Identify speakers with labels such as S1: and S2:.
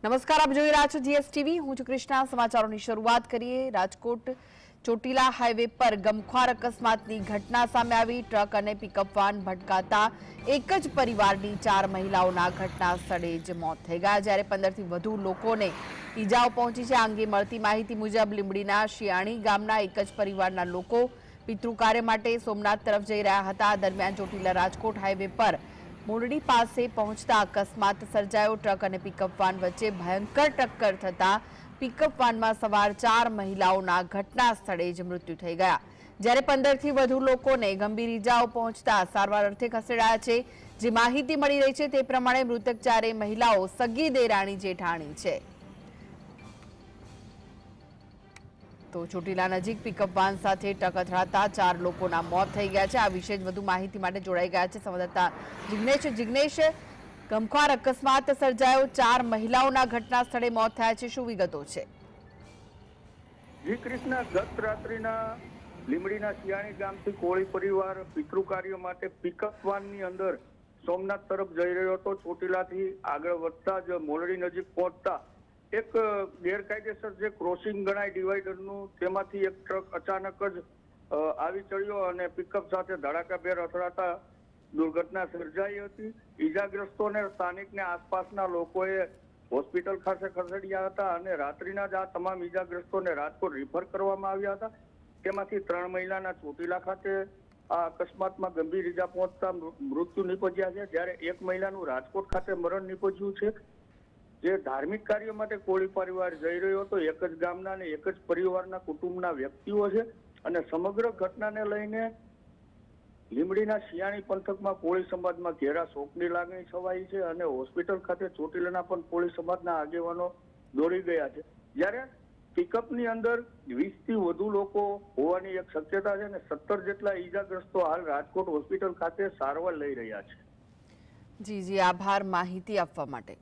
S1: નમસ્કાર, આપ જોઈ રહ્યા છો જીએસટીવી। હું છું કૃષ્ણા। સમાચારોની શરૂઆત કરીએ। રાજકોટ ચોટીલા હાઈવે પર ગમખ્વાર અકસ્માતની ઘટના સામે આવી। ટ્રક અને પિકઅપ વાન ભટકાતા એક જ પરિવારની 4 મહિલાઓના ઘટના સ્થળે જ મોત થઈ ગયા, જ્યારે 15થી વધુ લોકોને ઈજાઓ પહોંચી છે। આ અંગે મળતી માહિતી મુજબ લીંબડીના શિયાણી ગામના એક જ પરિવારના લોકો પિતૃ કાર્ય માટે સોમનાથ તરફ જઈ રહ્યા હતા। દરમિયાન ચોટીલા રાજકોટ હાઈવે પર મોરડી પાસે પહોંચતા અકસ્માત સર્જાયો। ટ્રક અને પિકઅપ વાન વચ્ચે ભયંકર ટક્કર થતા પિકઅપ વાનમાં સવાર 4 મહિલાઓના ઘટના સ્થળે જ મૃત્યુ થઈ ગયા, જ્યારે 15થી વધુ લોકોને ગંભીર ઈજાઓ પહોંચતા સારવાર અર્થે ખસેડાયા છે। જે માહિતી મળી રહી છે તે પ્રમાણે મૃતક 4 મહિલાઓ સગી દેરાણી જેઠાણી છે। તો ચોટીલા નજીક પિકઅપ વાન સાથે ટકરાતા 4 લોકોના મોત થઈ ગયા છે। આ વિશે વધુ માહિતી માટે જોડાઈ ગયા છે સંવાદદાતા જિગ્નેશ। જિગ્નેશ, ગમખ્વાર અકસ્માત સર્જાયો, 4 મહિલાઓના ઘટના સ્થળે મોત થયા છે, શું વિગતો છે?
S2: જી કૃષ્ણ, ગત રાત્રિના લીંબડીના શિયાણી ગામથી કોળી પરિવાર પિતૃ કાર્ય માટે પિકઅપ વાનની અંદર સોમનાથ તરફ જઈ રહ્યો હતો। ચોટીલાથી આગળ વધતા જ મોરડી નજીક પહોંચતા એક ગેરકાયદેસર જે ક્રોસિંગ ગણાય ડિવાઈડરનું, તેમાંથી એક ટ્રક અચાનક જ આવી ચડ્યો અને પિકઅપ સાથે ધડાકાભેર અથડાતા દુર્ઘટના સર્જાઈ હતી। ઈજાગ્રસ્તોને સ્થાનિકને આસપાસના લોકોએ હોસ્પિટલ ખાતે ખસેડ્યા હતા અને રાત્રિના જ આ તમામ ઈજાગ્રસ્તોને રાજકોટ રિફર કરવામાં આવ્યા હતા। તેમાંથી 3 મહિલાના ચોટીલા ખાતે આ અકસ્માતમાં ગંભીર ઈજા પહોંચતા મૃત્યુ નિપજ્યા છે, જ્યારે એક મહિલાનું રાજકોટ ખાતે મરણ નિપજ્યું છે। જે ધાર્મિક કાર્ય માટે કોળી પરિવાર જઈ રહ્યો હતો, એક જ ગામના અને એક જ પરિવારના કુટુંબના વ્યક્તિઓ છે અને સમગ્ર ઘટનાને લઈને લીંબડીના શિયાણી પંથકમાં કોળી સમાજમાં ઘેરા શોકની લાગણી છવાઈ છે અને હોસ્પિટલ ખાતે ચોટીલાના પણ કોળી સમાજના આગેવાનો દોડી ગયા છે, જ્યારે પિકઅપની અંદર 20થી વધુ લોકો હોવાની એક શક્યતા છે અને 17 જેટલા ઈજાગ્રસ્તો હાલ રાજકોટ હોસ્પિટલ ખાતે સારવાર લઈ રહ્યા છે।
S1: જી, આભાર માહિતી આપવા માટે।